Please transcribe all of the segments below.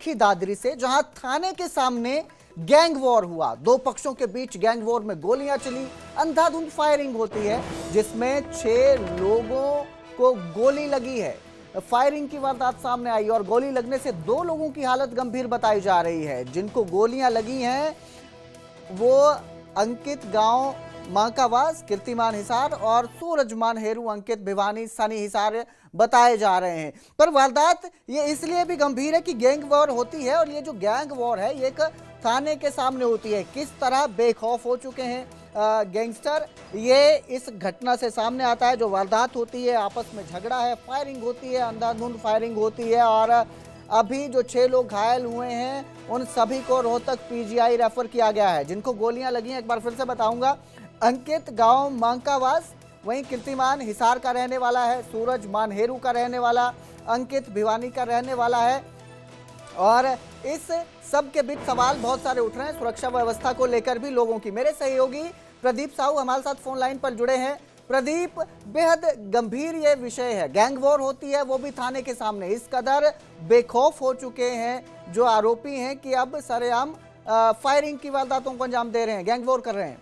की दादरी से, जहां थाने के सामने गैंग वॉर हुआ। दो पक्षों के बीच गैंग वॉर में गोलियां चली, अंधाधुंध फायरिंग होती है जिसमें 6 लोगों को गोली लगी है। फायरिंग की वारदात सामने आई और गोली लगने से 2 लोगों की हालत गंभीर बताई जा रही है। जिनको गोलियां लगी हैं वो अंकित गांव माकावास, कीर्तिमान हिसार और सूरजमान हेरू अंकित भिवानी सनी हिसार बताए जा रहे हैं। पर वारदात ये इसलिए भी गंभीर है कि गैंग वॉर होती है और ये जो गैंग वॉर है ये एक थाने के सामने होती है। किस तरह बेखौफ हो चुके हैं गैंगस्टर, ये इस घटना से सामने आता है। जो वारदात होती है, आपस में झगड़ा है, फायरिंग होती है, अंधाधुंध फायरिंग होती है और अभी जो 6 लोग घायल हुए हैं उन सभी को रोहतक पीजीआई रेफर किया गया है। जिनको गोलियां लगी हैं एक बार फिर से बताऊंगा, अंकित गांव मांकावास, वहीं कीर्तिमान हिसार का रहने वाला है, सूरज मानहेरू का रहने वाला, अंकित भिवानी का रहने वाला है। और इस सब के बीच सवाल बहुत सारे उठ रहे हैं सुरक्षा व्यवस्था को लेकर भी लोगों की। मेरे सहयोगी प्रदीप साहू हमारे साथ फोन लाइन पर जुड़े हैं। प्रदीप, बेहद गंभीर ये विषय है, गैंग वॉर होती है वो भी थाने के सामने। इस कदर बेखौफ हो चुके हैं जो आरोपी हैं कि अब सरेआम फायरिंग की वारदातों को अंजाम दे रहे हैं, गैंग वॉर कर रहे हैं।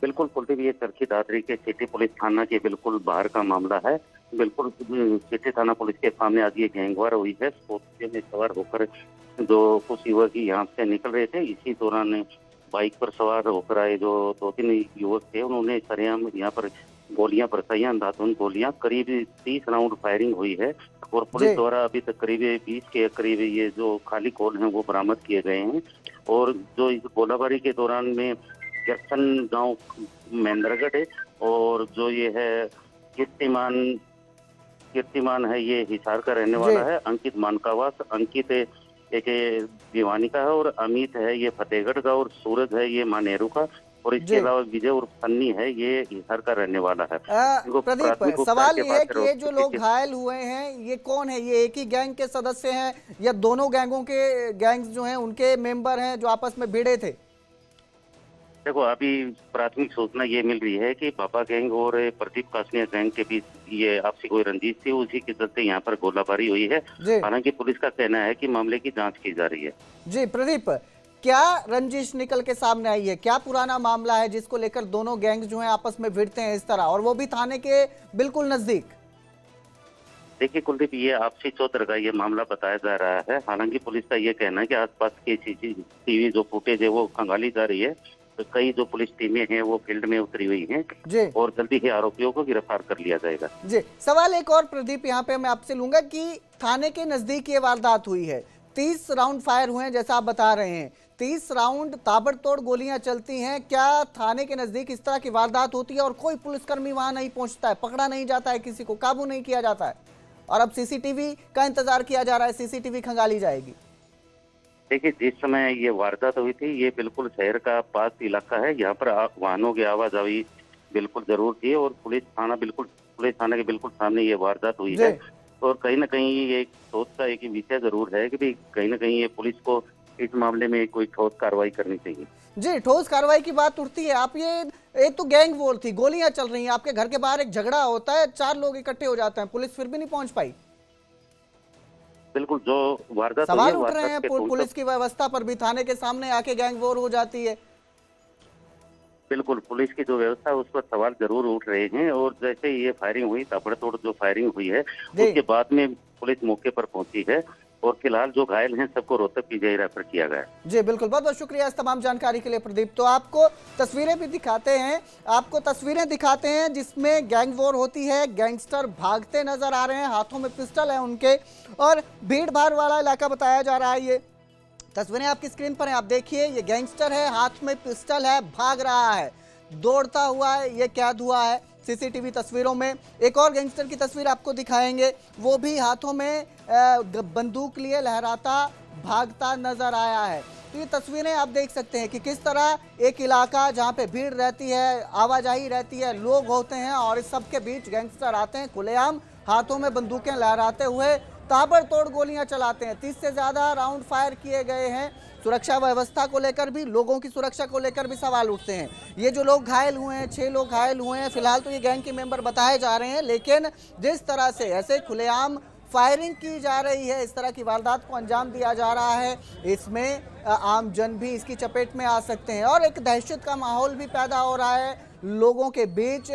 बिल्कुल कुलदीप, ये चरखी दादरी के सिटी पुलिस थाना के बिल्कुल बाहर का मामला है। बिल्कुल सिटी थाना पुलिस के सामने आज ये गैंग वॉर हुई है। स्कॉर्पियो में सवार होकर जो कुछ युवक यहाँ से निकल रहे थे, इसी दौरान बाइक पर सवार होकर आए जो 2-3 युवक थे, उन्होंने सरेआम यहाँ पर गोलियां बरसाई, अंधाधुंध गोलियां। करीब 30 राउंड फायरिंग हुई है और पुलिस द्वारा अभी तक करीब 20 के करीब ये जो खाली कॉल हैं वो बरामद किए गए हैं। और जो इस गोलाबारी के दौरान में जर्सन गांव महेंद्रगढ़ है और जो ये है कीर्तिमान है ये हिसार का रहने वाला है, अंकित मानकावास, अंकित एक भिवानी का है और अमित है ये फतेहगढ़ का और सूरज है ये मानेरू का और इसके अलावा विजय और सन्नी है ये हिसार का रहने वाला है। प्रदीप, सवाल ये है कि ये जो लोग घायल हुए हैं ये कौन है? ये एक ही गैंग के सदस्य हैं या दोनों गैंगों के गैंग्स जो हैं उनके मेंबर हैं जो आपस में भिड़े थे? देखो, अभी प्राथमिक सूचना ये मिल रही है कि बाबा गैंग और प्रदीप कासनिया गैंग के बीच ये आपसी कोई रंजिश थी, उसी के चलते यहाँ पर गोलाबारी हुई है। हालांकि पुलिस का कहना है कि मामले की जांच की जा रही है। जी प्रदीप, क्या रंजिश निकल के सामने आई है? क्या पुराना मामला है जिसको लेकर दोनों गैंग जो है आपस में भिड़ते हैं इस तरह, और वो भी थाने के बिल्कुल नजदीक? देखिए कुलदीप, ये आपसी चौतर का ये मामला बताया जा रहा है। हालांकि पुलिस का ये कहना है कि आसपास के सीसीटीवी जो फुटेज है वो खंगाली जा रही है। तो कई जो पुलिस टीमें हैं वो फील्ड में उतरी हुई हैं और जल्दी ही आरोपियों को गिरफ्तार कर लिया जाएगा। जी, सवाल एक और प्रदीप यहाँ पे मैं आपसे लूंगा कि थाने के नजदीक ये वारदात हुई है, 30 राउंड फायर हुए हैं जैसा आप बता रहे हैं, 30 राउंड ताबड़तोड़ गोलियां चलती हैं। क्या थाने के नजदीक इस तरह की वारदात होती है और कोई पुलिसकर्मी वहां नहीं पहुंचता है, पकड़ा नहीं जाता है, किसी को काबू नहीं किया जाता है और अब सीसीटीवी का इंतजार किया जा रहा है, सीसीटीवी खंगाली जाएगी? देखिए, जिस समय ये वारदात हुई थी ये बिल्कुल शहर का पास इलाका है, यहाँ पर वाहनों की आवाजाही बिल्कुल जरूर थी और पुलिस थाना के बिल्कुल सामने ये वारदात हुई है। और कहीं ना कहीं ये सोच का एक विषय जरूर है कि कहीं ना कहीं ये पुलिस को इस मामले में कोई ठोस कार्रवाई करनी चाहिए। जी, ठोस कार्रवाई की बात उठती है। आप ये एक तो गैंग वॉर थी, गोलियां चल रही हैं, आपके घर के बाहर एक झगड़ा होता है, 4 लोग इकट्ठे हो जाते हैं, पुलिस फिर भी नहीं पहुंच पाई। बिल्कुल, जो वारदात सवाल उठ रहे हैं पुलिस की व्यवस्था पर भी, थाने के सामने आके गैंग वॉर हो जाती है। बिल्कुल, पुलिस की जो व्यवस्था है उस पर सवाल जरूर उठ रहे हैं और जैसे ये फायरिंग हुई, ताबड़तोड़ जो फायरिंग हुई है उसके बाद में पुलिस मौके पर पहुंची है और फिलहाल जो घायल हैं सबको रोहतक पीजीआई रेफर किया गया है। जी बिल्कुल, बहुत बहुत शुक्रिया इस तमाम जानकारी के लिए प्रदीप। तो आपको तस्वीरें भी दिखाते हैं, जिसमें गैंग वॉर होती है, गैंगस्टर भागते नजर आ रहे हैं, हाथों में पिस्टल है उनके और भीड़ भाड़ वाला इलाका बताया जा रहा है। ये तस्वीरें आपकी स्क्रीन पर हैं, आप देखिए, ये गैंगस्टर है, हाथ में पिस्टल है, भाग रहा है, दौड़ता हुआ है, ये कैद हुआ है सीसीटीवी तस्वीरों में। एक और गैंगस्टर की तस्वीर आपको दिखाएंगे, वो भी हाथों में बंदूक लिए लहराता भागता नजर आया है। तो ये तस्वीरें आप देख सकते हैं कि किस तरह एक इलाका जहां पे भीड़ रहती है, आवाजाही रहती है, लोग होते हैं और इस सब के बीच गैंगस्टर आते हैं, खुलेआम हाथों में बंदूकें लहराते हुए ताबड़तोड़ गोलियां चलाते हैं। 30 से ज्यादा राउंड फायर किए गए हैं। सुरक्षा व्यवस्था को लेकर भी, लोगों की सुरक्षा को लेकर भी सवाल उठते हैं। ये जो लोग घायल हुए हैं, 6 लोग घायल हुए हैं, फिलहाल तो ये गैंग के मेंबर बताए जा रहे हैं, लेकिन जिस तरह से ऐसे खुलेआम फायरिंग की जा रही है, इस तरह की वारदात को अंजाम दिया जा रहा है। इसमें आम जन भी इसकी चपेट में आ सकते हैं और एक दहशत का माहौल भी पैदा हो रहा है, लोगों के बीच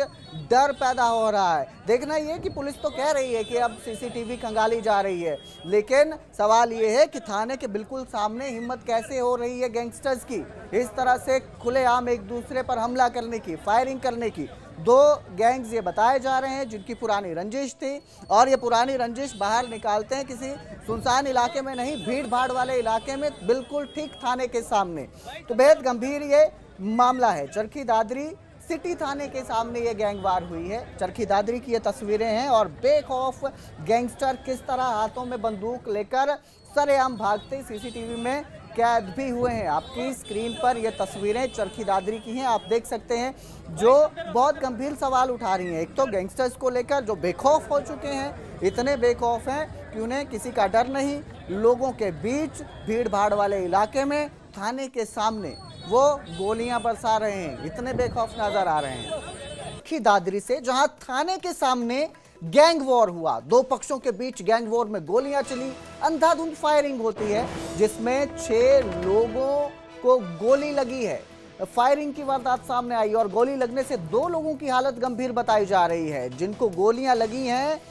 डर पैदा हो रहा है। देखना ये कि पुलिस तो कह रही है कि अब सीसीटीवी खंगाली जा रही है, लेकिन सवाल ये है कि थाने के बिल्कुल सामने हिम्मत कैसे हो रही है गैंगस्टर्स की इस तरह से खुलेआम एक दूसरे पर हमला करने की, फायरिंग करने की। दो गैंग्स ये बताए जा रहे हैं जिनकी पुरानी रंजिश थी और ये पुरानी रंजिश बाहर निकालते हैं किसी सुनसान इलाके में नहीं, भीड़ भाड़ वाले इलाके में, बिल्कुल ठीक थाने के सामने। तो बेहद गंभीर ये मामला है। चरखी दादरी सिटी थाने के सामने ये गैंगवार हुई है। चरखी दादरी की ये तस्वीरें हैं और बेखौफ गैंगस्टर किस तरह हाथों में बंदूक लेकर सरेआम भागते सीसीटीवी में कैद भी हुए हैं। आपकी स्क्रीन पर ये तस्वीरें चरखी दादरी की हैं, आप देख सकते हैं, जो बहुत गंभीर सवाल उठा रही हैं। एक तो गैंगस्टर्स को लेकर जो बेखौफ हो चुके हैं, इतने बेखौफ हैं कि उन्हें किसी का डर नहीं, लोगों के बीच भीड़ भाड़ वाले इलाके में थाने के सामने वो गोलियां बरसा रहे हैं, इतने बेखौफ नजर आ रहे हैं। चरखी दादरी से जहां थाने के सामने गैंग वॉर हुआ, दो पक्षों के बीच गैंग वॉर में गोलियां चली, अंधाधुंध फायरिंग होती है जिसमें 6 लोगों को गोली लगी है। फायरिंग की वारदात सामने आई और गोली लगने से 2 लोगों की हालत गंभीर बताई जा रही है। जिनको गोलियां लगी हैं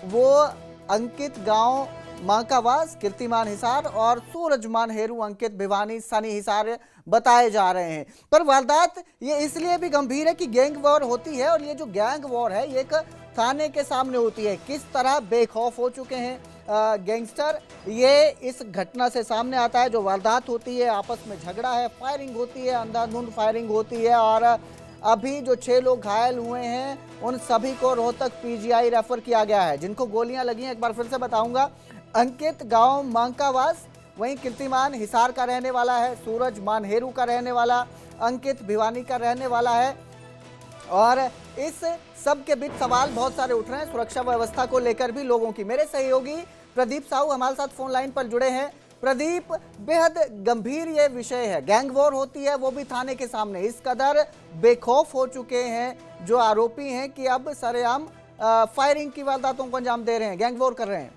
वो अंकित गांव मांकावास, कीर्तिमान हिसार और सूरजमान हेरू अंकित भिवानी सनी हिसार बताए जा रहे हैं। पर वारदात ये इसलिए भी गंभीर है कि गैंग वॉर होती है और ये जो गैंग वॉर है ये एक थाने के सामने होती है। किस तरह बेखौफ हो चुके हैं गैंगस्टर, ये इस घटना से सामने आता है। जो वारदात होती है, आपस में झगड़ा है, फायरिंग होती है, अंधाधुंध फायरिंग होती है और अभी जो 6 लोग घायल हुए हैं उन सभी को रोहतक पीजीआई रेफर किया गया है। जिनको गोलियां लगी हैं एक बार फिर से बताऊंगा, अंकित गांव मांकावास, वहीं कीर्तिमान हिसार का रहने वाला है, सूरज मानहेरू का रहने वाला, अंकित भिवानी का रहने वाला है। और इस सब के बीच सवाल बहुत सारे उठ रहे हैं सुरक्षा व्यवस्था को लेकर भी लोगों की। मेरे सहयोगी प्रदीप साहू हमारे साथ फोन लाइन पर जुड़े हैं। प्रदीप, बेहद गंभीर ये विषय है, गैंग वॉर होती है वो भी थाने के सामने। इस कदर बेखौफ हो चुके हैं जो आरोपी हैं कि अब सरेआम फायरिंग की वारदातों को अंजाम दे रहे हैं, गैंग वॉर कर रहे हैं।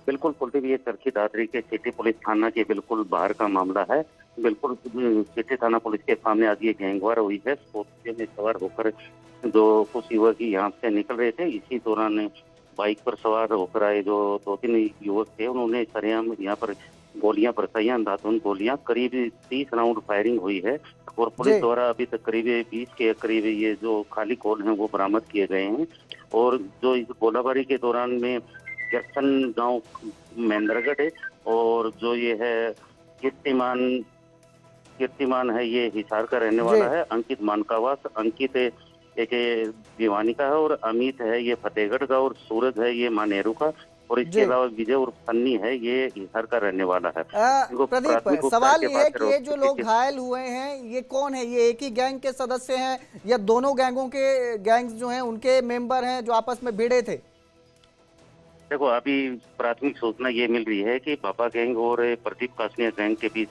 बिल्कुल कुलदीप, ये चरखी दादरी के सिटी पुलिस थाना के बिल्कुल बाहर का मामला है। बिल्कुल सिटी थाना पुलिस के सामने आज ये गैंगवार हुई है। स्कॉर्पियो में सवार होकर जो कुछ युवक यहाँ से निकल रहे थे, इसी दौरान बाइक पर सवार होकर आए जो 2-3 युवक थे, उन्होंने सरेआम यहाँ पर गोलियां बरसाई, अंधाधुंध गोलियां, करीब 30 राउंड फायरिंग हुई है और पुलिस द्वारा अभी तक करीब 20 के करीब ये जो खाली कॉल हैं वो बरामद किए गए हैं। और जो इस गोलाबारी के दौरान में जक्सन गांव महेंद्रगढ़ है और जो ये है कीर्तिमान है, ये हिसार का रहने वाला है, अंकित मानकावास, अंकित एक भिवानी का है और अमित है ये फतेहगढ़ का और सूरज है ये मानेरू का और इसके अलावा विजय और सन्नी है ये हिसार का रहने वाला है। प्रदीप, सवाल ये है कि ये जो लोग घायल हुए हैं ये कौन है? ये एक ही गैंग के सदस्य हैं या दोनों गैंगों के गैंग्स जो हैं उनके मेंबर हैं जो आपस में भिड़े थे? देखो, अभी प्राथमिक सूचना ये मिल रही है कि बाबा गैंग और प्रदीप कासनिया गैंग के बीच